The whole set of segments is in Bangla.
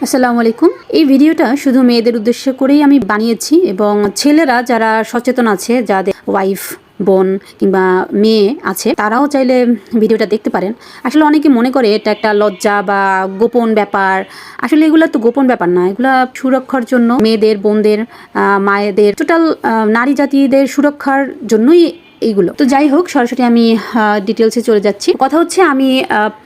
আসসালামু আলাইকুম। এই ভিডিওটা শুধু মেয়েদের উদ্দেশ্য করেই আমি বানিয়েছি এবং ছেলেরা যারা সচেতন আছে, যাদের ওয়াইফ বোন কিংবা মেয়ে আছে, তারাও চাইলে ভিডিওটা দেখতে পারেন। আসলে অনেকে মনে করে এটা একটা লজ্জা বা গোপন ব্যাপার। আসলে এগুলো তো গোপন ব্যাপার না, এগুলা সুরক্ষার জন্য, মেয়েদের, বোনদের, মায়েদের, টোটাল নারী জাতিদের সুরক্ষার জন্যই এইগুলো। তো যাই হোক, সরাসরি আমি ডিটেলসে চলে যাচ্ছি। কথা হচ্ছে, আমি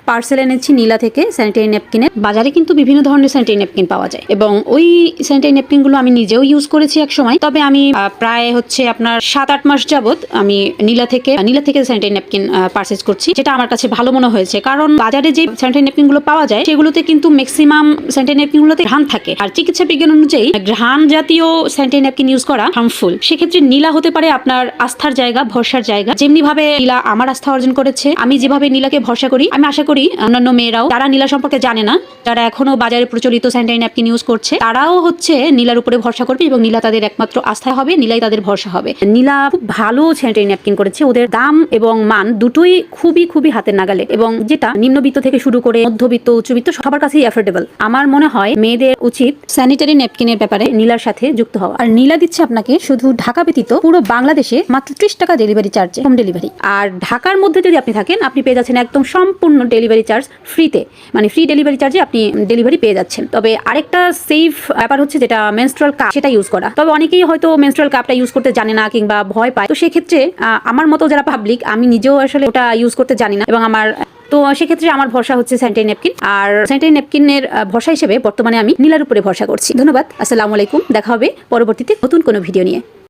পার্সেল এনেছি নীলা থেকে স্যানিটারি ন্যাপকিনের। বাজারে কিন্তু বিভিন্ন ধরনের স্যানিটারি ন্যাপকিন পাওয়া যায় এবং ওই স্যানিটারি ন্যাপকিনগুলো আমি নিজেও ইউজ করেছি এক সময়। তবে আমি প্রায় হচ্ছে আপনার 7-8 মাস যাবত আমি নীলা থেকে স্যানিটারি ন্যাপকিন পারচেজ করছি, যেটা আমার কাছে ভালো মনে হয়েছে। কারণ বাজারে যে স্যানিটারি ন্যাপকিনগুলো পাওয়া যায় সেগুলোতে কিন্তু ম্যাক্সিমাম স্যানিটারি ন্যাপকিনগুলোতে ঘ্রাণ থাকে, আর চিকিৎসা বিজ্ঞান অনুযায়ী ঘ্রাণ জাতীয় স্যানিটারি ন্যাপকিন ইউজ করা হার্মফুল। সেক্ষেত্রে নীলা হতে পারে আপনার আস্থার জায়গা, ভরসার জায়গা। যেমনি ভাবে নীলা আমার আস্থা অর্জন করেছে, আমি যেভাবে নীলাকে ভরসা করি, আমি আশা করি অন্যান্য মেয়েরাও, যারা নীলা সম্পর্কে জানে না, যারা এখনো বাজারে প্রচলিত স্যানিটারি ন্যাপকিন ইউজ করছে, তারাও হচ্ছে নীলার উপরে ভরসা করবে এবং নীলা তাদের একমাত্র আস্থা হবে, নীলাই তাদের ভরসা হবে। নীলা খুব ভালো স্যানিটারি ন্যাপকিন করেছে, ওদের দাম এবং মান দুটোই খুবই হাতের নাগালে, এবং যেটা নিম্নবিত্ত থেকে শুরু করে মধ্যবিত্ত, উচ্চবিত্ত সবার কাছেই অ্যাফোর্ডেবল। আমার মনে হয় মেয়েদের উচিত স্যানিটারি ন্যাপকিনের ব্যাপারে নীলার সাথে যুক্ত হওয়া। আর নীলা দিচ্ছে আপনাকে শুধু ঢাকা ব্যতীত পুরো বাংলাদেশে মাত্র 30 টাকা ডেলিভারি চার্জে, হোম ডেলিভারি। আর ঢাকার মধ্যে যদি আপনি থাকেন, আপনি পেয়ে যাচ্ছেন একদম সম্পূর্ণ ডেলিভারি চার্জ ফ্রিতে, মানে ফ্রি ডেলিভারি চার্জে আপনি ডেলিভারি পেয়ে যাচ্ছেন। তবে আরেকটা সেফ ব্যাপার হচ্ছে যেটা মেনস্ট্রুয়াল কাপ, সেটা ইউজ করা। তবে অনেকেই হয়তো মেনস্ট্রুয়াল কাপটা ইউজ করতে জানে না কিংবা ভয় পায়। তো সেক্ষেত্রে আমার মতো যারা পাবলিক, আমি নিজেও আসলে ওটা ইউজ করতে জানি না, এবং তো সেক্ষেত্রে আমার ভরসা হচ্ছে স্যানিটারি ন্যাপকিন। আর স্যানিটারি ন্যাপকিনের ভরসা হিসেবে বর্তমানে আমি নীলার উপরে ভরসা করছি। ধন্যবাদ। আসসালামু আলাইকুম। দেখা হবে পরবর্তীতে নতুন কোনো ভিডিও নিয়ে।